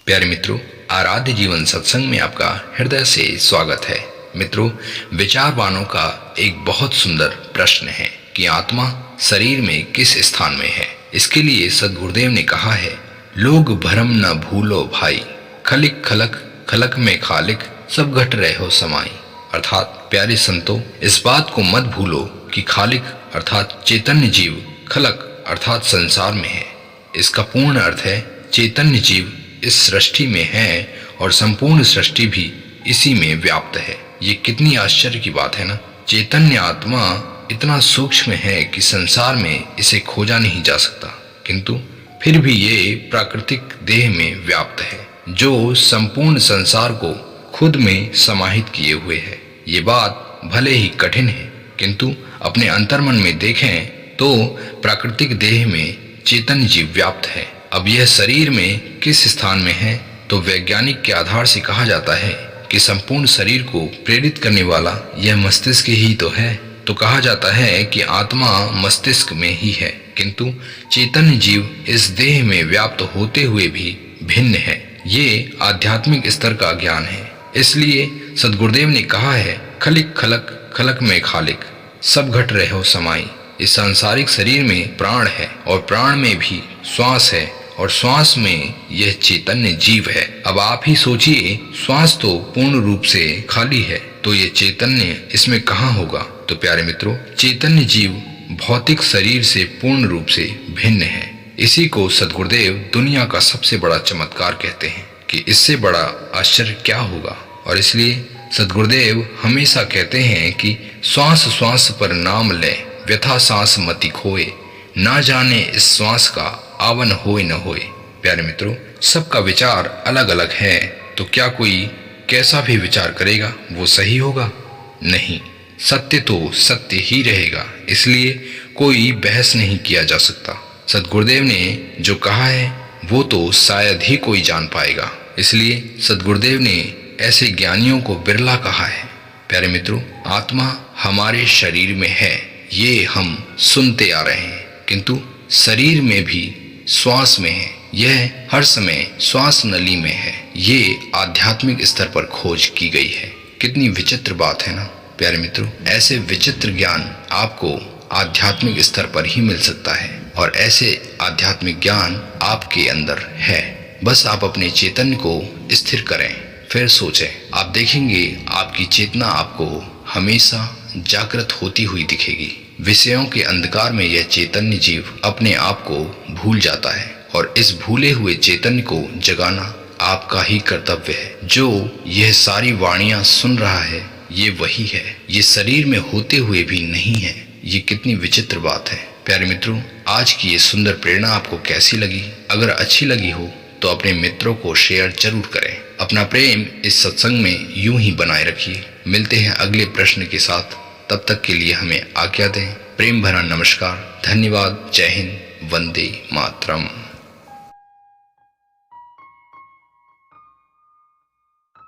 प्यारे मित्रों, आराध्य जीवन सत्संग में आपका हृदय से स्वागत है। मित्रों, विचारवानों का एक बहुत सुंदर प्रश्न है कि आत्मा शरीर में किस स्थान में है। इसके लिए सद्गुरुदेव ने कहा है, लोग भरम न भूलो भाई, खलिक खलक खलक में खालिक, सब घट रहे हो समाई। अर्थात प्यारे संतों, इस बात को मत भूलो कि खालिक अर्थात चैतन्य जीव, खलक अर्थात संसार में है। इसका पूर्ण अर्थ है चैतन्य जीव इस सृष्टि में है और संपूर्ण सृष्टि भी इसी में व्याप्त है। ये कितनी आश्चर्य की बात है ना। चैतन्य आत्मा इतना सूक्ष्म है कि संसार में इसे खोजा नहीं जा सकता, किंतु फिर भी ये प्राकृतिक देह में व्याप्त है जो संपूर्ण संसार को खुद में समाहित किए हुए है। ये बात भले ही कठिन है, किंतु अपने अंतर्मन में देखें तो प्राकृतिक देह में चैतन्य जीव व्याप्त है। अब यह शरीर में किस स्थान में है, तो वैज्ञानिक के आधार से कहा जाता है कि संपूर्ण शरीर को प्रेरित करने वाला यह मस्तिष्क ही तो है। तो कहा जाता है कि आत्मा मस्तिष्क में ही है, किंतु चैतन्य जीव इस देह में व्याप्त होते हुए भी भिन्न है। ये आध्यात्मिक स्तर का ज्ञान है। इसलिए सद्गुरुदेव ने कहा है, खलिक खलक खलक में खालिक, सब घट रहे हो समाई। इस सांसारिक शरीर में प्राण है और प्राण में भी श्वास है और श्वास में यह चैतन्य जीव है। अब आप ही सोचिए, श्वास तो पूर्ण रूप से खाली है, तो ये चैतन्य इसमें कहाँ होगा। तो प्यारे मित्रों, चैतन्य जीव भौतिक शरीर से पूर्ण रूप से भिन्न है। इसी को सद्गुरुदेव दुनिया का सबसे बड़ा चमत्कार कहते हैं कि इससे बड़ा आश्चर्य क्या होगा। और इसलिए सद्गुरुदेव हमेशा कहते हैं कि श्वास श्वास पर नाम ले, व्यथा सांस मति खोए, ना जाने इस श्वास का आवन होए न होए। प्यारे मित्रों, सबका विचार अलग अलग है, तो क्या कोई कैसा भी विचार करेगा वो सही होगा? नहीं, सत्य तो सत्य ही रहेगा। इसलिए कोई बहस नहीं किया जा सकता। सद्गुरुदेव ने जो कहा है वो तो शायद ही कोई जान पाएगा। इसलिए सद्गुरुदेव ने ऐसे ज्ञानियों को बिरला कहा है। प्यारे मित्रों, आत्मा हमारे शरीर में है, ये हम सुनते आ रहे हैं, किंतु शरीर में भी श्वास में है। यह हर समय श्वास नली में है। ये आध्यात्मिक स्तर पर खोज की गई है। कितनी विचित्र बात है ना प्यारे मित्रों। ऐसे विचित्र ज्ञान आपको आध्यात्मिक स्तर पर ही मिल सकता है, और ऐसे आध्यात्मिक ज्ञान आपके अंदर है। बस आप अपने चैतन्य को स्थिर करें, फिर सोचें। आप देखेंगे आपकी चेतना आपको हमेशा जागृत होती हुई दिखेगी। विषयों के अंधकार में यह चैतन्य जीव अपने आप को भूल जाता है, और इस भूले हुए चैतन्य को जगाना आपका ही कर्तव्य है। जो यह सारी वाणियां सुन रहा है ये वही है, ये शरीर में होते हुए भी नहीं है। ये कितनी विचित्र बात है। प्यारे मित्रों, आज की ये सुंदर प्रेरणा आपको कैसी लगी? अगर अच्छी लगी हो तो अपने मित्रों को शेयर जरूर करें। अपना प्रेम इस सत्संग में यूं ही बनाए रखिए। मिलते हैं अगले प्रश्न के साथ, तब तक के लिए हमें आज्ञा दें। प्रेम भरा नमस्कार, धन्यवाद, जय हिंद, वंदे मातरम।